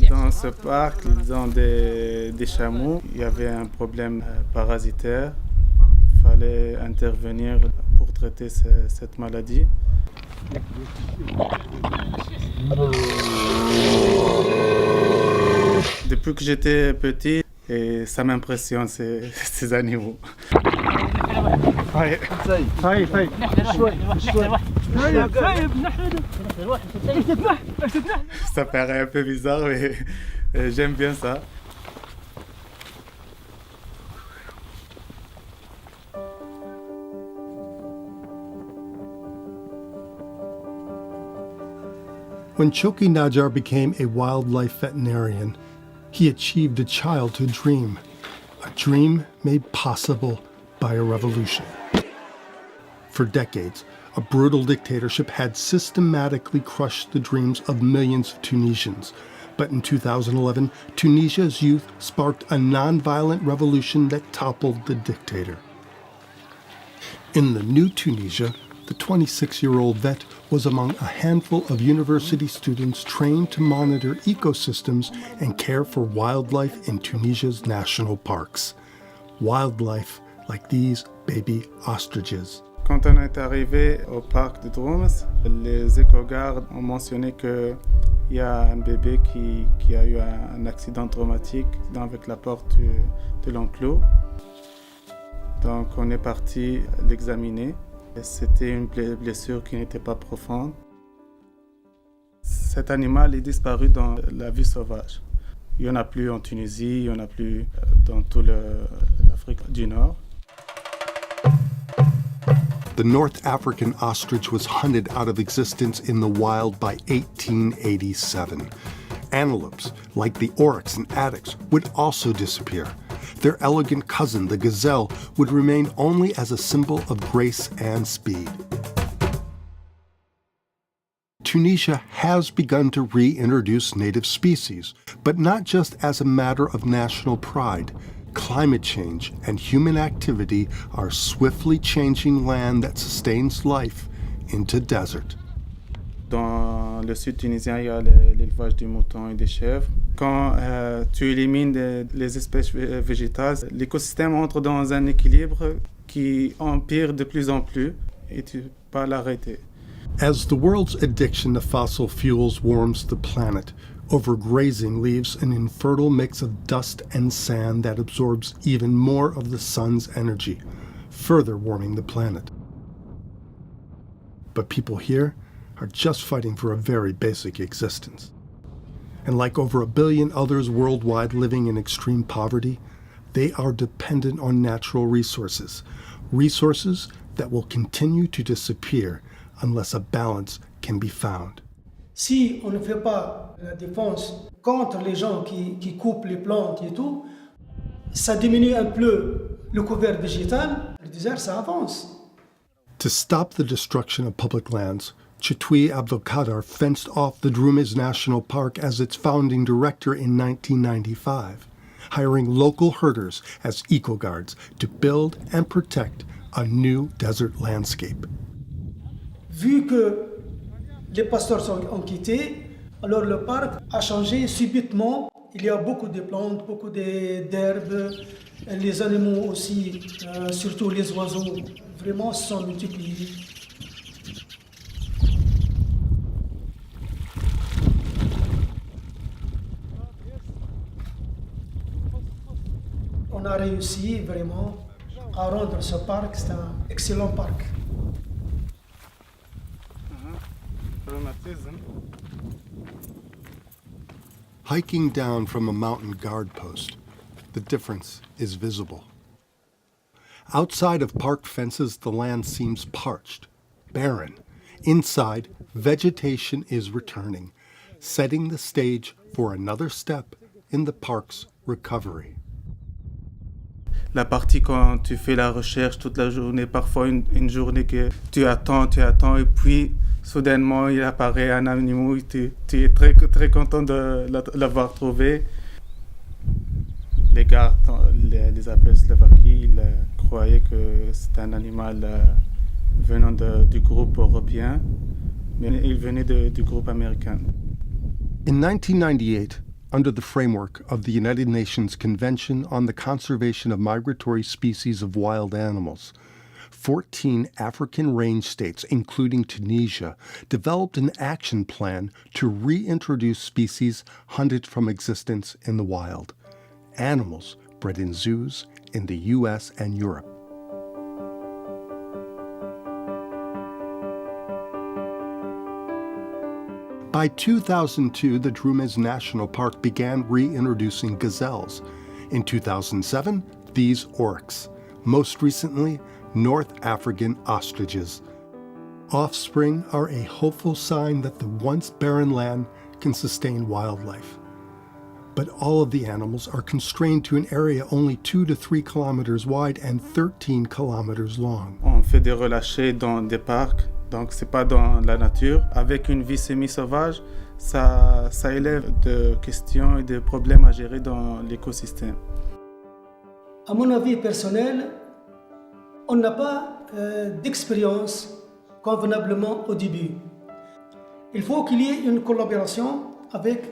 Dans ce parc, ils ont des chameaux. Il y avait un problème parasitaire. Il fallait intervenir pour traiter cette maladie. Depuis que j'étais petit, et ça m'impressionne ces animaux. Ça paraît un peu bizarre, mais j'aime bien ça. When Choki Najar became a wildlife veterinarian, he achieved a childhood dream, a dream made possible by a revolution. For decades, a brutal dictatorship had systematically crushed the dreams of millions of Tunisians. But in 2011, Tunisia's youth sparked a nonviolent revolution that toppled the dictator. In the new Tunisia, the 26-year-old vet was among a handful of university students trained to monitor ecosystems and care for wildlife in Tunisia's national parks. Wildlife like these baby ostriches. Quand on est arrivé au parc de Drums, les éco-gardes ont mentionné qu'il y a un bébé qui a eu un accident traumatique avec la porte de l'enclos. Donc on est parti l'examiner. C'était une blessure qui n'était pas profonde. Cet animal est disparu dans la vie sauvage. Il n'y en a plus en Tunisie, il n'y en a plus dans toute l'Afrique du Nord. The North African ostrich was hunted out of existence in the wild by 1887. Antelopes, like the oryx and addax, would also disappear. Their elegant cousin, the gazelle, would remain only as a symbol of grace and speed. Tunisia has begun to reintroduce native species, but not just as a matter of national pride. Climate change and human activity are swiftly changing land that sustains life into desert. Dans le sud tunisien, il y a l'élevage du mouton et des chèvres. Quand tu élimines les espèces végétales, l'écosystème entre dans un équilibre qui empire de plus en plus et tu ne peux pas l'arrêter. As the world's addiction to fossil fuels warms the planet, overgrazing leaves an infertile mix of dust and sand that absorbs even more of the sun's energy, further warming the planet. But people here are just fighting for a very basic existence. And like over 1 billion others worldwide living in extreme poverty, they are dependent on natural resources, resources that will continue to disappear unless a balance can be found. Si on ne fait pas la défense contre les gens qui coupent les plantes et tout, ça diminue un peu le couvert végétal, le désert, ça avance. To stop the destruction of public lands, Chitwi Abdelkader fenced off the Drumes National Park as its founding director in 1995, hiring local herders as eco-guards to build and protect a new desert landscape. Vu que les pasteurs ont quitté, alors le parc a changé subitement. Il y a beaucoup de plantes, beaucoup d'herbes, les animaux aussi, surtout les oiseaux, vraiment se sont multipliés. On a réussi vraiment à rendre ce parc, c'est un excellent parc. Hiking down from a mountain guard post, the difference is visible. Outside of park fences, the land seems parched, barren. Inside, vegetation is returning, setting the stage for another step in the park's recovery. La partie quand tu fais la recherche toute la journée, parfois une journée que tu attends, et puis soudainement il apparaît un animal, tu es très, très content de l'avoir trouvé. Les gardes, les appellent Slovaquie, ils croyaient que c'est un animal venant du groupe européen, mais il venait du groupe américain. In 1998, under the framework of the United Nations Convention on the Conservation of Migratory Species of Wild Animals, 14 African range states, including Tunisia, developed an action plan to reintroduce species hunted from existence in the wild, animals bred in zoos in the U.S. and Europe. By 2002, the Drumes National Park began reintroducing gazelles. In 2007, these oryx. Most recently, North African ostriches. Offspring are a hopeful sign that the once barren land can sustain wildlife. But all of the animals are constrained to an area only 2 to 3 kilometers wide and 13 kilometers long. On fait des relâchés dans des parcs, donc c'est pas dans la nature. Avec une vie semi-sauvage, ça élève de questions et de problèmes à gérer dans l'écosystème. À mon avis personnel, on n'a pas d'expérience convenablement au début. Il faut qu'il y ait une collaboration avec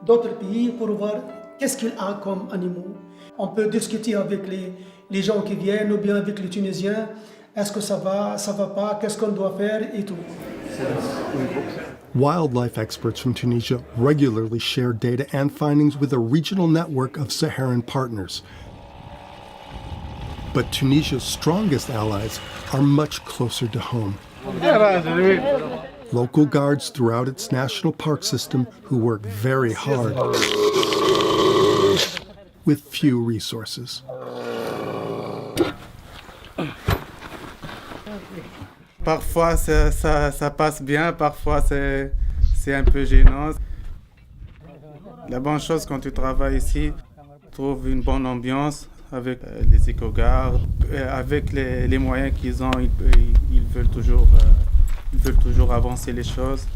d'autres pays pour voir qu'est-ce qu'il a comme animaux. On peut discuter avec les gens qui viennent ou bien avec les Tunisiens. Est-ce que ça va pas, qu'est-ce qu'on doit faire et tout. Wildlife experts from Tunisia regularly share data and findings with a regional network of Saharan partners. But Tunisia's strongest allies are much closer to home. Local guards throughout its national park system who work very hard with few resources. Parfois ça passe bien, parfois c'est un peu gênant. La bonne chose quand tu travailles ici, tu trouves une bonne ambiance avec les éco-gardes, avec les moyens qu'ils ont, ils veulent toujours avancer les choses.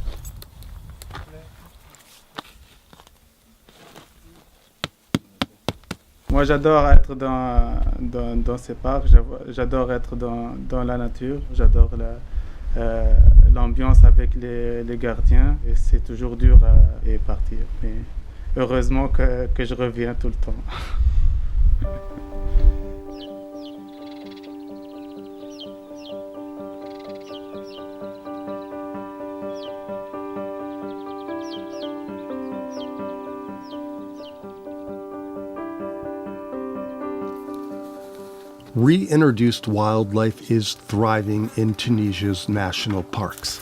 Moi, j'adore être dans ces parcs, j'adore être dans la nature, j'adore l'ambiance avec les gardiens. Et c'est toujours dur à partir, mais heureusement que je reviens tout le temps. Reintroduced wildlife is thriving in Tunisia's national parks.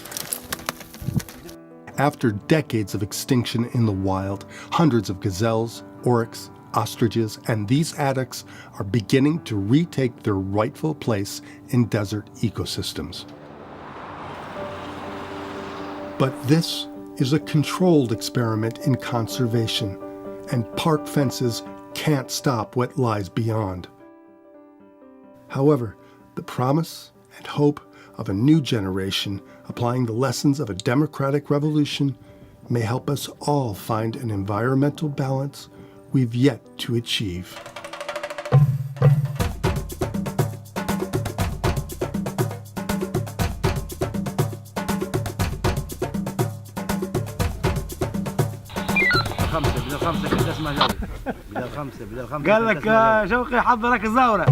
After decades of extinction in the wild, hundreds of gazelles, oryx, ostriches, and these addax are beginning to retake their rightful place in desert ecosystems. But this is a controlled experiment in conservation, and park fences can't stop what lies beyond. However, the promise and hope of a new generation applying the lessons of a democratic revolution may help us all find an environmental balance we've yet to achieve. قال لك شوقي حضرك الزورة